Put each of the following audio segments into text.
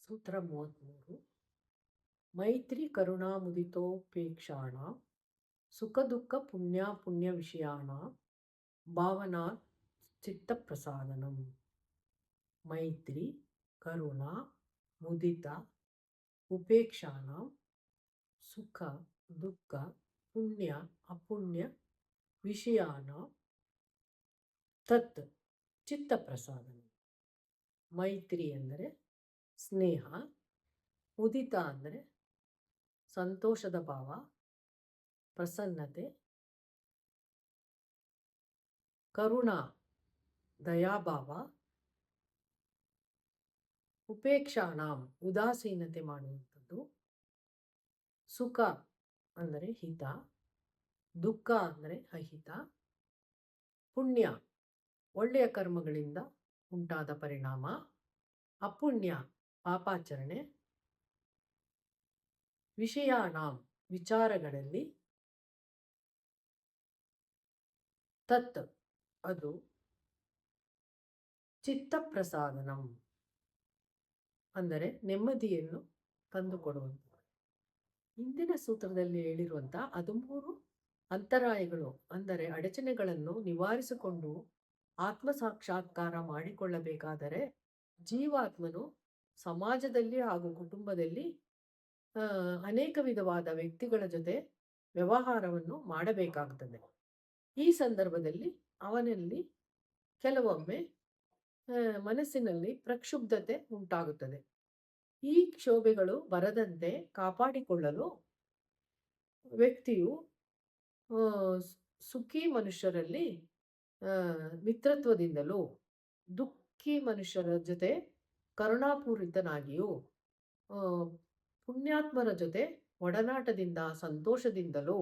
ಸೂತ್ರ 33. ಮೈತ್ರಿ ಕರುಣಾ ಮುದಿತೋಪೇಕ್ಷಾಣ ಸುಖ ದುಃಖ ಪುಣ್ಯ ವಿಷಯಾಣ ಭಾವನಾ ಚಿತ್ತಪ್ರಸಾದನಂ. ಮೈತ್ರಿ ಕರುಣಾ ಮುದಿತ ಉಪೇಕ್ಷಾಣ ಸುಖ ದುಃಖ ಪುಣ್ಯ ಅಪುಣ್ಯ ವಿಷಯಾಣ ತತ್ ಚಿತ್ತಪ್ರಸಾದನಂ. ಮೈತ್ರಿ ಅಂದರೆ ಸ್ನೇಹ, ಮುದಿತ ಅಂದರೆ ಸಂತೋಷದ ಭಾವ, ಪ್ರಸನ್ನತೆ, ಕರುಣಾ ದಯಾಭಾವ, ಉಪೇಕ್ಷಾಣ ಉದಾಸೀನತೆ ಮಾಡುವಂಥದ್ದು, ಸುಖ ಅಂದರೆ ಹಿತ, ದುಃಖ ಅಂದರೆ ಅಹಿತ, ಪುಣ್ಯ ಒಳ್ಳೆಯ ಕರ್ಮಗಳಿಂದ ಉಂಟಾದ ಪರಿಣಾಮ, ಅಪುಣ್ಯ ಪಾಪಾಚರಣೆ, ವಿಷಯಾಣ ವಿಚಾರಗಳಲ್ಲಿ, ತತ್ ಅದು, ಚಿತ್ತಪ್ರಸಾದನಂ ಅಂದರೆ ನೆಮ್ಮದಿಯನ್ನು ತಂದುಕೊಡುವಂಥದ್ದು. ಇಂದಿನ ಸೂತ್ರದಲ್ಲಿ ಹೇಳಿರುವಂಥ 13 ಅಂತರಾಯಗಳು ಅಂದರೆ ಅಡಚಣೆಗಳನ್ನು ನಿವಾರಿಸಿಕೊಂಡು ಆತ್ಮ ಸಾಕ್ಷಾತ್ಕಾರ ಮಾಡಿಕೊಳ್ಳಬೇಕಾದರೆ ಜೀವಾತ್ಮನು ಸಮಾಜದಲ್ಲಿ ಹಾಗೂ ಕುಟುಂಬದಲ್ಲಿ ಅನೇಕ ವಿಧವಾದ ವ್ಯಕ್ತಿಗಳ ಜೊತೆ ವ್ಯವಹಾರವನ್ನು ಮಾಡಬೇಕಾಗುತ್ತದೆ. ಈ ಸಂದರ್ಭದಲ್ಲಿ ಅವನಲ್ಲಿ ಕೆಲವೊಮ್ಮೆ ಮನಸ್ಸಿನಲ್ಲಿ ಪ್ರಕ್ಷುಬ್ಧತೆ ಉಂಟಾಗುತ್ತದೆ. ಈ ಕ್ಷೋಭೆಗಳು ಬರದಂತೆ ಕಾಪಾಡಿಕೊಳ್ಳಲು ವ್ಯಕ್ತಿಯು ಸುಖಿ ಮನುಷ್ಯರಲ್ಲಿ ಮಿತ್ರತ್ವದಿಂದಲೂ ದುಃಖಿ ಮನುಷ್ಯರ ಜೊತೆ ಕರುಣಾಪೂರಿತನಾಗಿಯೂ ಪುಣ್ಯಾತ್ಮರ ಜೊತೆ ಒಡನಾಟದಿಂದ ಸಂತೋಷದಿಂದಲೂ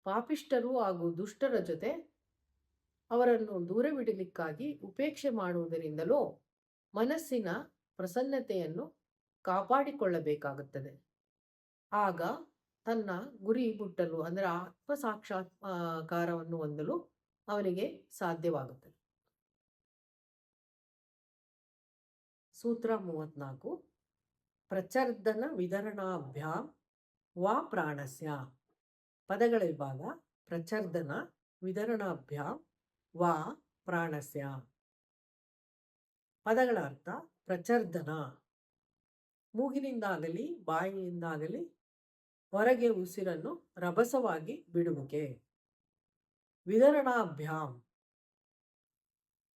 ಪಾಪಿಷ್ಠರು ಹಾಗೂ ದುಷ್ಟರ ಜೊತೆ ಅವರನ್ನು ದೂರವಿಡಲಿಕ್ಕಾಗಿ ಉಪೇಕ್ಷೆ ಮಾಡುವುದರಿಂದಲೂ ಮನಸ್ಸಿನ ಪ್ರಸನ್ನತೆಯನ್ನು ಕಾಪಾಡಿಕೊಳ್ಳಬೇಕಾಗುತ್ತದೆ. ಆಗ ತನ್ನ ಗುರಿ ಮುಟ್ಟಲು ಅಂದರೆ ಆತ್ಮ ಸಾಕ್ಷಾತ್ಕಾರವನ್ನು ಹೊಂದಲು ಅವನಿಗೆ ಸಾಧ್ಯವಾಗುತ್ತದೆ. ಸೂತ್ರ 34. ಪ್ರಚರ್ದನ ವಿಧರಣಾಭ್ಯಾಂ ವಾ ಪ್ರಾಣಸ್ಯ. ಪದಗಳ ವಿಭಾಗ. ಪ್ರಚರ್ದನ ವಿಧರಣಾಭ್ಯಾಂ ವಾ ಪ್ರಾಣಸ್ಯ. ಪದಗಳ ಅರ್ಥ. ಪ್ರಚರ್ದನ ಮೂಗಿನಿಂದಾಗಲಿ ಬಾಯಿಯಿಂದಾಗಲಿ ಹೊರಗೆ ಉಸಿರನ್ನು ರಭಸವಾಗಿ ಬಿಡುವಿಕೆ. ವಿಧರಣಾಭ್ಯಾಂ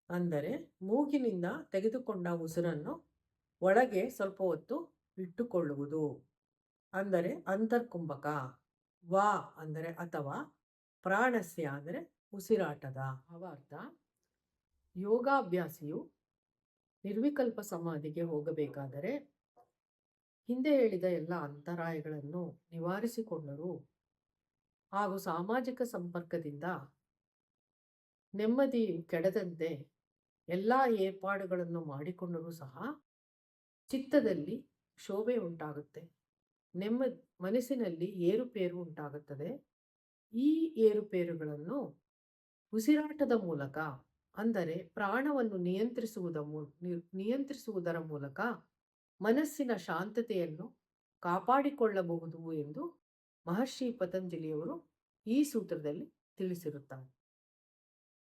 ಅಂದರೆ ಮೂಗಿನಿಂದ ತೆಗೆದುಕೊಂಡ ಉಸಿರನ್ನು ಒಳಗೆ ಸ್ವಲ್ಪ ಹೊತ್ತು ಇಟ್ಟುಕೊಳ್ಳುವುದು, ಅಂದರೆ ಅಂತರ್ಕುಂಭಕ. ವಾ ಅಂದರೆ ಅಥವಾ, ಪ್ರಾಣಸ್ಯ ಅಂದರೆ ಉಸಿರಾಟದ ಅರ್ಥ. ಯೋಗಾಭ್ಯಾಸಿಯು ನಿರ್ವಿಕಲ್ಪ ಸಮಾಧಿಗೆ ಹೋಗಬೇಕಾದರೆ ಹಿಂದೆ ಹೇಳಿದ ಎಲ್ಲ ಅಂತರಾಯಗಳನ್ನು ನಿವಾರಿಸಿಕೊಂಡರೂ ಹಾಗೂ ಸಾಮಾಜಿಕ ಸಂಪರ್ಕದಿಂದ ನೆಮ್ಮದಿಯು ಕೆಡದಂತೆ ಎಲ್ಲ ಏರ್ಪಾಡುಗಳನ್ನು ಮಾಡಿಕೊಂಡರೂ ಸಹ ಚಿತ್ತದಲ್ಲಿ ಶೋಭೆ ಉಂಟಾಗುತ್ತೆ, ಮನಸ್ಸಿನಲ್ಲಿ ಏರುಪೇರು ಉಂಟಾಗುತ್ತದೆ. ಈ ಏರುಪೇರುಗಳನ್ನು ಉಸಿರಾಟದ ಮೂಲಕ ಅಂದರೆ ಪ್ರಾಣವನ್ನು ನಿಯಂತ್ರಿಸುವುದರ ಮೂಲಕ ಮನಸ್ಸಿನ ಶಾಂತತೆಯನ್ನು ಕಾಪಾಡಿಕೊಳ್ಳಬಹುದು ಎಂದು ಮಹರ್ಷಿ ಪತಂಜಲಿಯವರು ಈ ಸೂತ್ರದಲ್ಲಿ ತಿಳಿಸಿರುತ್ತಾರೆ.